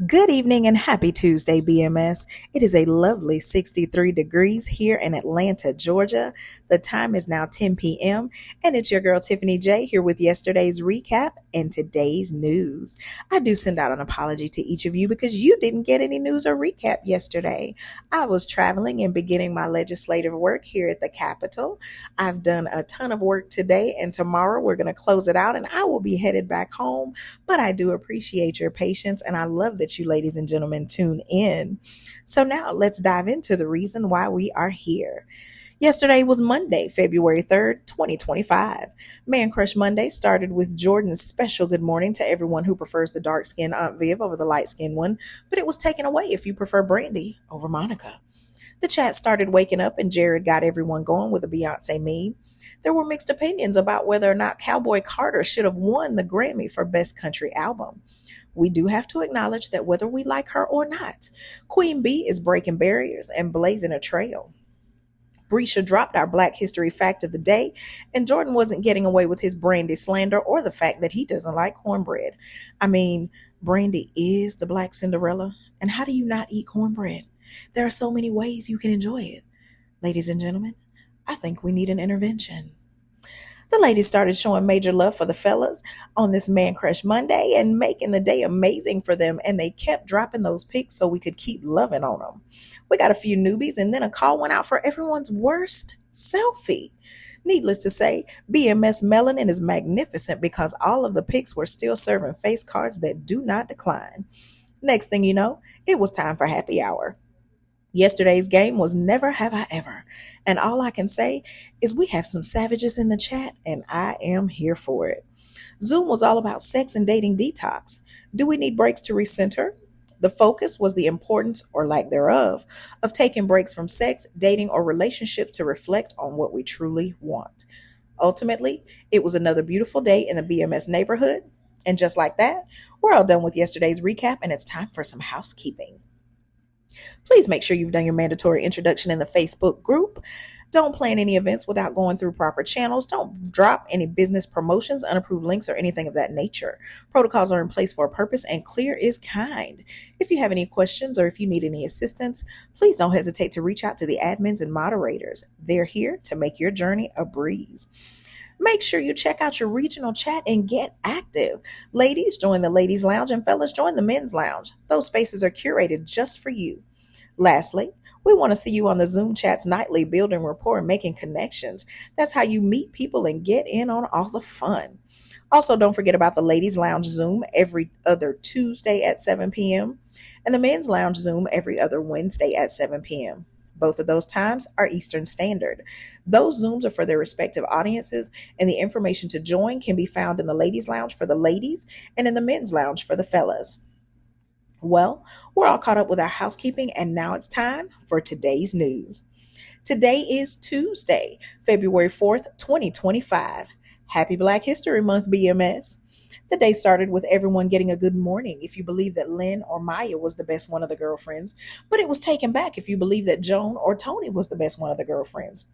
Good evening and happy Tuesday, BMS. It is a lovely 63 degrees here in Atlanta, Georgia. The time is now 10 p.m. and it's your girl Tiffany J here with yesterday's recap and today's news. I do send out an apology to each of you because you didn't get any news or recap yesterday. I was traveling and beginning my legislative work here at the Capitol. I've done a ton of work today and tomorrow we're going to close it out and I will be headed back home. But I do appreciate your patience and I love that you ladies and gentlemen tune in. So now let's dive into the reason why we are here. Yesterday was Monday, February 3rd, 2025. Man Crush Monday started with Jordan's special good morning to everyone who prefers the dark-skinned Aunt Viv over the light-skinned one, but it was taken away if you prefer Brandy over Monica. The chat started waking up and Jared got everyone going with a Beyonce meme. There were mixed opinions about whether or not Cowboy Carter should have won the Grammy for Best Country Album. We do have to acknowledge that whether we like her or not, Queen B is breaking barriers and blazing a trail. Brescia dropped our Black History fact of the day, and Jordan wasn't getting away with his Brandy slander or the fact that he doesn't like cornbread. I mean, Brandy is the Black Cinderella, and how do you not eat cornbread? There are so many ways you can enjoy it. Ladies and gentlemen, I think we need an intervention. The ladies started showing major love for the fellas on this Man Crush Monday and making the day amazing for them, and they kept dropping those pics so we could keep loving on them. We got a few newbies, and then a call went out for everyone's worst selfie. Needless to say, BMS Melanin is magnificent because all of the pics were still serving face cards that do not decline. Next thing you know, it was time for happy hour. Yesterday's game was Never Have I Ever, and all I can say is we have some savages in the chat, and I am here for it. Zoom was all about sex and dating detox. Do we need breaks to recenter? The focus was the importance, or lack thereof, of taking breaks from sex, dating, or relationship to reflect on what we truly want. Ultimately, it was another beautiful day in the BMS neighborhood, and just like that, we're all done with yesterday's recap, and it's time for some housekeeping. Please make sure you've done your mandatory introduction in the Facebook group. Don't plan any events without going through proper channels. Don't drop any business promotions, unapproved links, or anything of that nature. Protocols are in place for a purpose, and clear is kind. If you have any questions or if you need any assistance, please don't hesitate to reach out to the admins and moderators. They're here to make your journey a breeze. Make sure you check out your regional chat and get active. Ladies, join the ladies' lounge, and fellas, join the men's lounge. Those spaces are curated just for you. Lastly, we want to see you on the Zoom chats nightly, building rapport and making connections. That's how you meet people and get in on all the fun. Also, don't forget about the ladies' lounge Zoom every other Tuesday at 7 p.m. and the men's lounge Zoom every other Wednesday at 7 p.m. Both of those times are Eastern Standard. Those Zooms are for their respective audiences, and the information to join can be found in the ladies' lounge for the ladies and in the men's lounge for the fellas. Well, we're all caught up with our housekeeping, and now it's time for today's news. Today is Tuesday, February 4th, 2025. Happy Black History Month, BMS. The day started with everyone getting a good morning if you believe that Lynn or Maya was the best one of the girlfriends, but it was taken back if you believe that Joan or Tony was the best one of the girlfriends.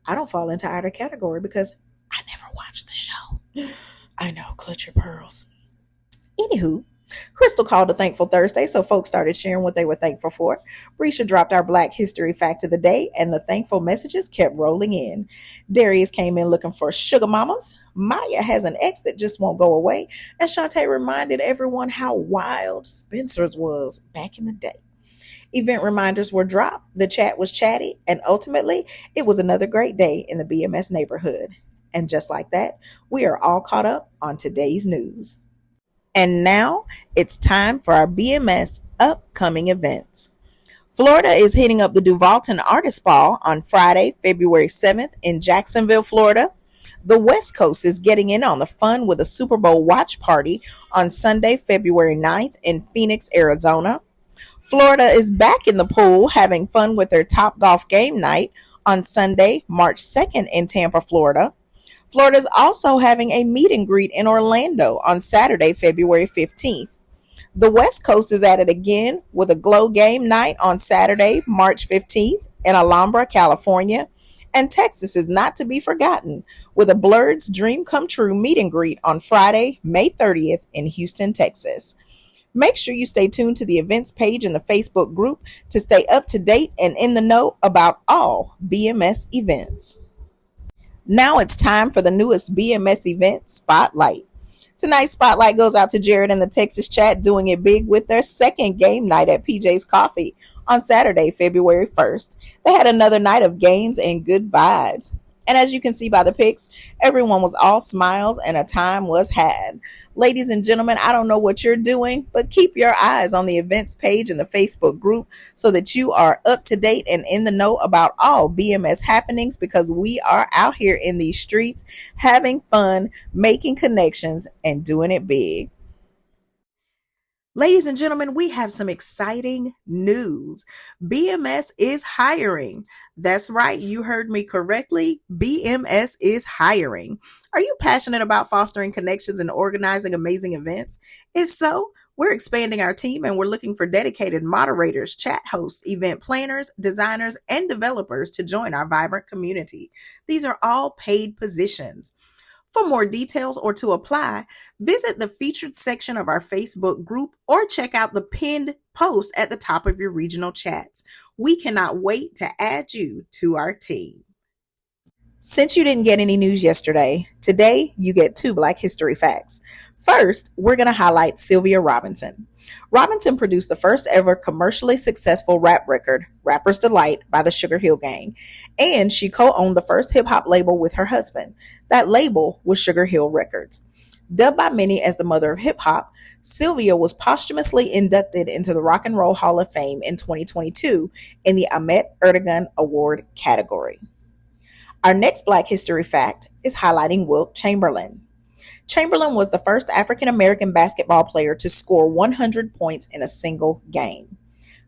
I don't fall into either category because I never watched the show. I know, clutch your pearls. Anywho, Crystal called a Thankful Thursday, so folks started sharing what they were thankful for. Brescia dropped our Black History fact of the day, and the thankful messages kept rolling in. Darius came in looking for sugar mamas. Maya has an ex that just won't go away, and Shantae reminded everyone how wild Spencer's was back in the day. Event reminders were dropped, the chat was chatty, and ultimately, it was another great day in the BMS neighborhood. And just like that, we are all caught up on today's news. And now it's time for our BMS upcoming events. Florida is hitting up the Duvalton Artist Ball on Friday, February 7th in Jacksonville, Florida. The West Coast is getting in on the fun with a Super Bowl watch party on Sunday, February 9th in Phoenix, Arizona. Florida is back in the pool having fun with their Top Golf game night on Sunday, March 2nd in Tampa, Florida. Florida is also having a meet and greet in Orlando on Saturday, February 15th. The West Coast is at it again with a Glow game night on Saturday, March 15th in Alhambra, California. And Texas is not to be forgotten with a Blurred's Dream Come True meet and greet on Friday, May 30th in Houston, Texas. Make sure you stay tuned to the events page in the Facebook group to stay up to date and in the know about all BMS events. Now it's time for the newest BMS event Spotlight. Tonight's spotlight goes out to Jared and the Texas chat doing it big with their second game night at PJ's Coffee on Saturday, February 1st. They had another night of games and good vibes. And as you can see by the pics, everyone was all smiles and a time was had. Ladies and gentlemen, I don't know what you're doing, but keep your eyes on the events page in the Facebook group so that you are up to date and in the know about all BMS happenings, because we are out here in these streets having fun, making connections, and doing it big. Ladies and gentlemen, we have some exciting news. BMS is hiring. That's right, you heard me correctly. BMS is hiring. Are you passionate about fostering connections and organizing amazing events? If so, we're expanding our team and we're looking for dedicated moderators, chat hosts, event planners, designers, and developers to join our vibrant community. These are all paid positions. For more details or to apply, visit the featured section of our Facebook group or check out the pinned post at the top of your regional chats. We cannot wait to add you to our team. Since you didn't get any news yesterday, today you get two Black History facts. First, we're going to highlight Sylvia Robinson. Robinson produced the first ever commercially successful rap record, Rapper's Delight, by the Sugar Hill Gang, and she co-owned the first hip-hop label with her husband. That label was Sugar Hill Records. Dubbed by many as the mother of hip-hop, Sylvia was posthumously inducted into the Rock and Roll Hall of Fame in 2022 in the Ahmet Ertegun Award category. Our next Black History fact is highlighting Wilt Chamberlain. Chamberlain was the first African American basketball player to score 100 points in a single game.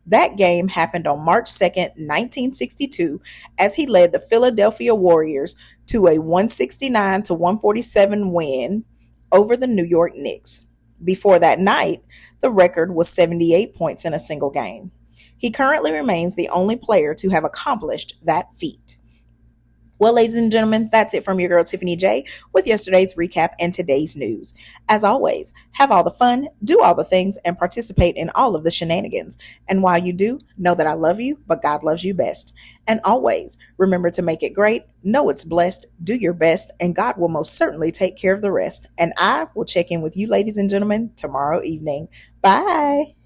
That game happened on March 2nd, 1962, as he led the Philadelphia Warriors to a 169-147 win over the New York Knicks. Before that night, the record was 78 points in a single game. He currently remains the only player to have accomplished that feat. Well, ladies and gentlemen, that's it from your girl Tiffany J with yesterday's recap and today's news. As always, have all the fun, do all the things, and participate in all of the shenanigans. And while you do, know that I love you, but God loves you best. And always remember to make it great, know it's blessed, do your best, and God will most certainly take care of the rest. And I will check in with you, ladies and gentlemen, tomorrow evening. Bye.